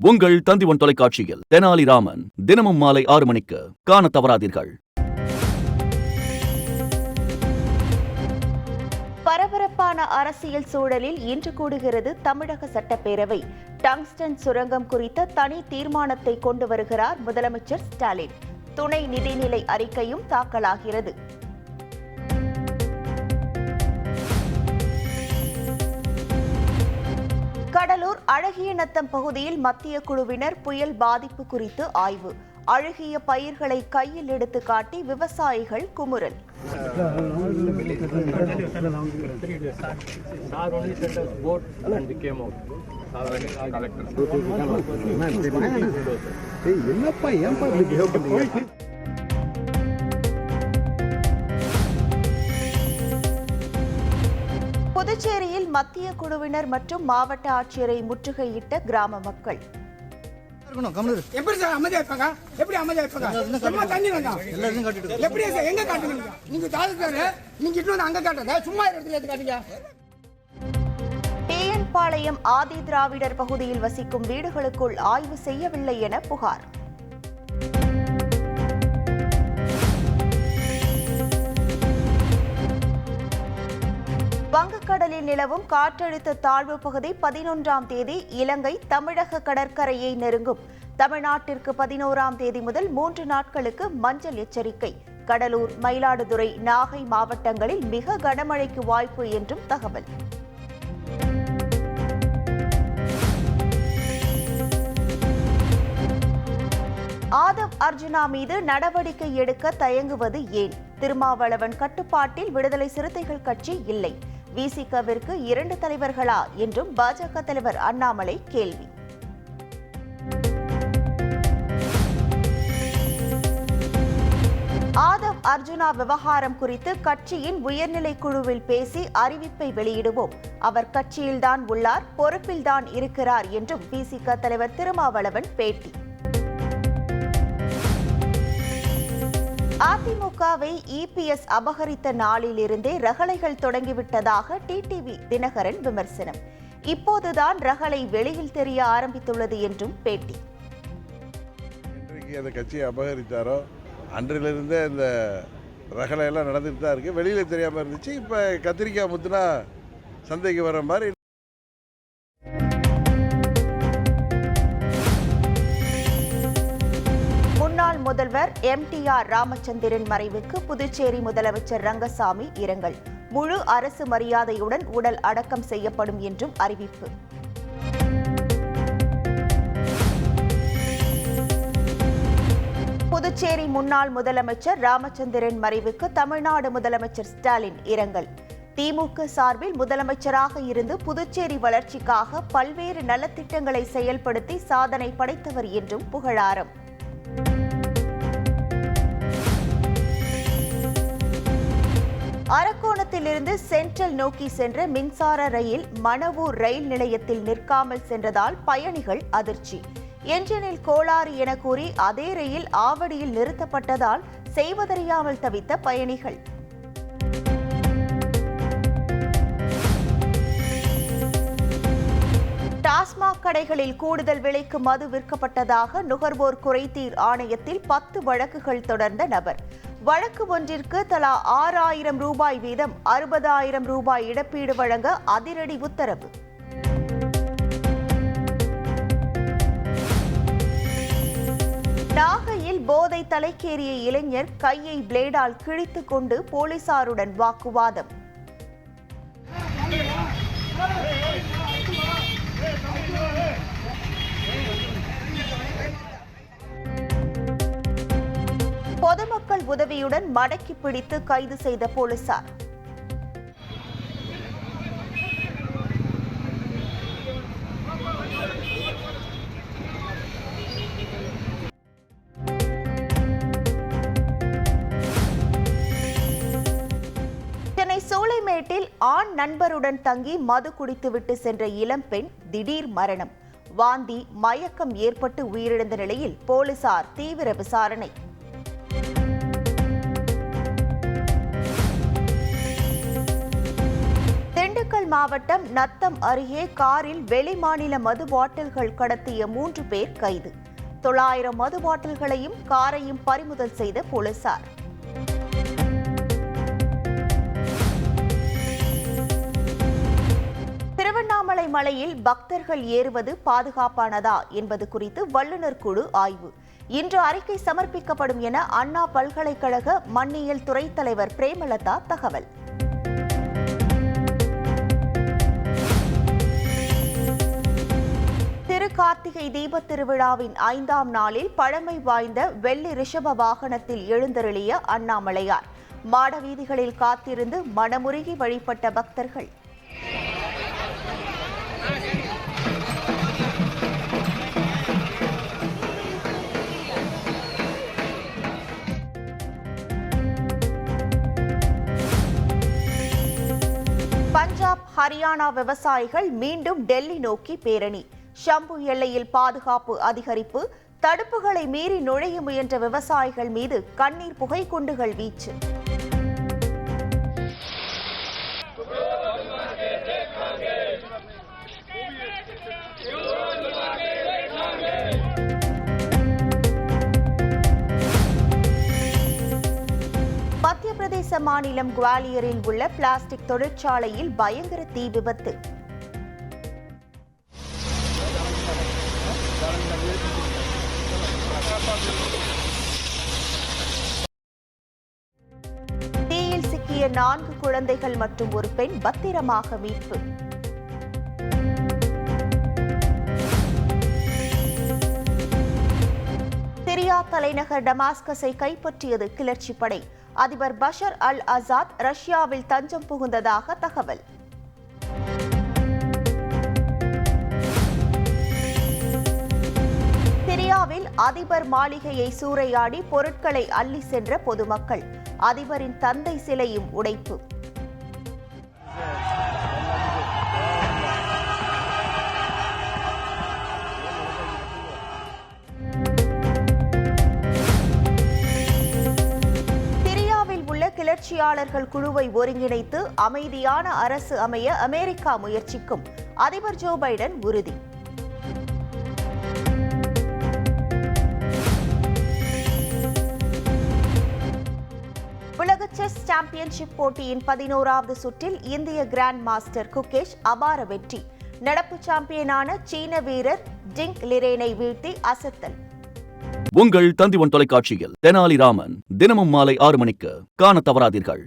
உங்கள் தந்திவன் தொலைக்காட்சியில் தெனாலிராமன் தினமும் மாலை 6 மணிக்கு காண தவறாதீர்கள். பரபரப்பான அரசியல் சூழலில் இன்று கூடுகிறது தமிழக சட்டப்பேரவை. டங்ஸ்டன் சுரங்கம் குறித்த தனி தீர்மானத்தை கொண்டு வருகிறார் முதலமைச்சர் ஸ்டாலின். துணை நிதிநிலை அறிக்கையும் தாக்கலாகிறது. கடலூர் அழகியநத்தம் பகுதியில் மத்திய குழுவினர் புயல் பாதிப்பு குறித்து ஆய்வு. அழுகிய பயிர்களை கையில் எடுத்து காட்டி விவசாயிகள் குமுறல். புதுச்சேரியில் மத்திய குழுவினர் மற்றும் மாவட்ட ஆட்சியரை முற்றுகையிட்ட கிராம மக்கள். டிஎன் பாளையம் ஆதி திராவிடர் பகுதியில் வசிக்கும் வீடுகளுக்குள் ஆய்வு செய்யவில்லை என புகார். வங்கக்கடலில் நிலவும் காற்றழுத்த தாழ்வு பகுதி 11ஆம் தேதி இலங்கை தமிழக கடற்கரையை நெருங்கும். தமிழ்நாட்டிற்கு 11ஆம் தேதி முதல் 3 நாட்களுக்கு மஞ்சள் எச்சரிக்கை. கடலூர், மயிலாடுதுறை, நாகை மாவட்டங்களில் மிக கனமழைக்கு வாய்ப்பு என்றும் தகவல். ஆதவ் அர்ஜுனா மீது நடவடிக்கை எடுக்க தயங்குவது ஏன்? திருமாவளவன் கட்டுப்பாட்டில் விடுதலை சிறுத்தைகள் கட்சி இல்லை. விசிகவிற்கு 2 தலைவர்களா என்றும் பாஜக தலைவர் அண்ணாமலை கேள்வி. ஆதவ் அர்ஜுனா விவகாரம் குறித்து கட்சியின் உயர்நிலை குழுவில் பேசி அறிவிப்பை வெளியிடுவோம். அவர் கட்சியில்தான் உள்ளார், பொறுப்பில்தான் இருக்கிறார் என்றும் விசிக தலைவர் திருமாவளவன் பேட்டி. அதிமுகவை இபிஎஸ் அபகரித்த நாளிலிருந்தே ரகளைகள் தொடங்கிவிட்டதாக டிடிவி தினகரன் விமர்சனம். இப்போதுதான் ரகளை வெளியில் தெரிய ஆரம்பித்துள்ளது என்றும் பேட்டி. இன்றைக்கு அந்த கட்சியை அபகரித்தாரோ அன்றிலிருந்தே இந்த ரகளை எல்லாம் நடந்துட்டு தான் இருக்கு. வெளியில தெரியாம இருந்துச்சு. இப்ப கத்திரிக்காய் முத்துனா சந்தைக்கு வர மாதிரி. முன்னாள் முதல்வர் எம்டிஆர் ராமச்சந்திரன் மறைவுக்கு புதுச்சேரி முதலமைச்சர் ரங்கசாமி இரங்கல். முழு அரசு மரியாதையுடன் உடல் அடக்கம் செய்யப்படும் என்றும் அறிவிப்பு. புதுச்சேரி முன்னாள் முதலமைச்சர் ராமச்சந்திரன் மறைவுக்கு தமிழ்நாடு முதலமைச்சர் ஸ்டாலின் இரங்கல். திமுக சார்பில் முதலமைச்சராக இருந்து புதுச்சேரி வளர்ச்சிக்காக பல்வேறு நலத்திட்டங்களை செயல்படுத்தி சாதனை படைத்தவர் என்றும் புகழாரம். அரக்கோணத்திலிருந்து சென்ட்ரல் நோக்கி சென்ற மின்சார ரயில் மணவூர் ரயில் நிலையத்தில் நிற்காமல் சென்றதால் பயணிகள் அதிர்ச்சி. என்ஜினில் கோளாறு என கூறி அதே ரயில் ஆவடியில் நிறுத்தப்பட்டதால் செய்வதறியாமல் தவித்த பயணிகள். டாஸ்மாக் கடைகளில் கூடுதல் விலைக்கு மது விற்கப்பட்டதாக நுகர்வோர் குறைதீர் ஆணையத்தில் 10 வழக்குகள் தொடர்ந்த நபர். வழக்கு ஒன்றிற்கு தலா 6000 ரூபாய் வீதம் 60,000 ரூபாய் இழப்பீடு வழங்க அதிரடி உத்தரவு. நாகையில் போதை தலைக்கேறிய இளைஞர் கையை பிளேடால் கிழித்துக் கொண்டு போலீசாருடன் வாக்குவாதம். பொதுமக்கள் உதவியுடன் மடக்கி பிடித்து கைது செய்த போலீசார். சென்னை சூளைமேட்டில் ஆண் நண்பருடன் தங்கி மது குடித்துவிட்டு சென்ற இளம்பெண் திடீர் மரணம். வாந்தி, மயக்கம் ஏற்பட்டு உயிரிழந்த நிலையில் போலீசார் தீவிர விசாரணை. மாவட்டம் நத்தம் அருகே காரில் வெளிமாநில மது பாட்டில்கள் கடத்திய 3 பேர் கைது. 900 மது பாட்டில்களையும் காரையும் பறிமுதல் செய்த போலீசார். திருவண்ணாமலை மலையில் பக்தர்கள் ஏறுவது பாதுகாப்பானதா என்பது குறித்து வல்லுநர் குழு ஆய்வு. இன்று அறிக்கை சமர்ப்பிக்கப்படும் என அண்ணா பல்கலைக்கழக மண்ணியல் துறை தலைவர் பிரேமலதா தகவல். கார்த்திகை தீபத் திருவிழாவின் 5ஆம் நாளில் பழமை வாய்ந்த வெள்ளி ரிஷப வாகனத்தில் எழுந்தருளிய அண்ணாமலையார். மாட வீதிகளில் காத்திருந்து மனமுருகி வழிபட்ட பக்தர்கள். பஞ்சாப், ஹரியானா விவசாயிகள் மீண்டும் டெல்லி நோக்கி பேரணி. ஷம்பு எல்லையில் பாதுகாப்பு அதிகரிப்பு. தடுப்புகளை மீறி நுழைய முயன்ற விவசாயிகள் மீது கண்ணீர் புகை குண்டுகள் வீச்சு. மத்திய பிரதேச மாநிலம் குவாலியரில் உள்ள பிளாஸ்டிக் தொழிற்சாலையில் பயங்கர தீ விபத்து. தீயில் சிக்கிய 4 குழந்தைகள் மற்றும் ஒரு பெண் பத்திரமாக மீட்பு. சிரியா தலைநகர் டமாஸ்கஸை கைப்பற்றியது கிளர்ச்சி படை. அதிபர் பஷர் அல் அசாத் ரஷ்யாவில் தஞ்சம் புகுந்ததாக தகவல். சிரியாவில் அதிபர் மாளிகையை சூறையாடி பொருட்களை அள்ளி சென்ற பொதுமக்கள். அதிபரின் தந்தை சிலையும் உடைப்பு. சிரியாவில் உள்ள கிளர்ச்சியாளர்கள் குழுவை ஒருங்கிணைத்து அமைதியான அரசு அமைய அமெரிக்கா முயற்சிக்கும். அதிபர் ஜோ பைடன் உறுதி. உலக செஸ் சாம்பியன்ஷிப் போட்டியின் 11வது சுற்றில் இந்திய கிராண்ட் மாஸ்டர் குகேஷ் அபார வெற்றி. நடப்பு சாம்பியனான சீன வீரர் டிங் லிரேனை வீழ்த்தி அசத்தல். உங்கள் தந்தி ஒன் தொலைக்காட்சியில் தெனாலிராமன் தினமும் மாலை 6 மணிக்கு காண தவறாதீர்கள்.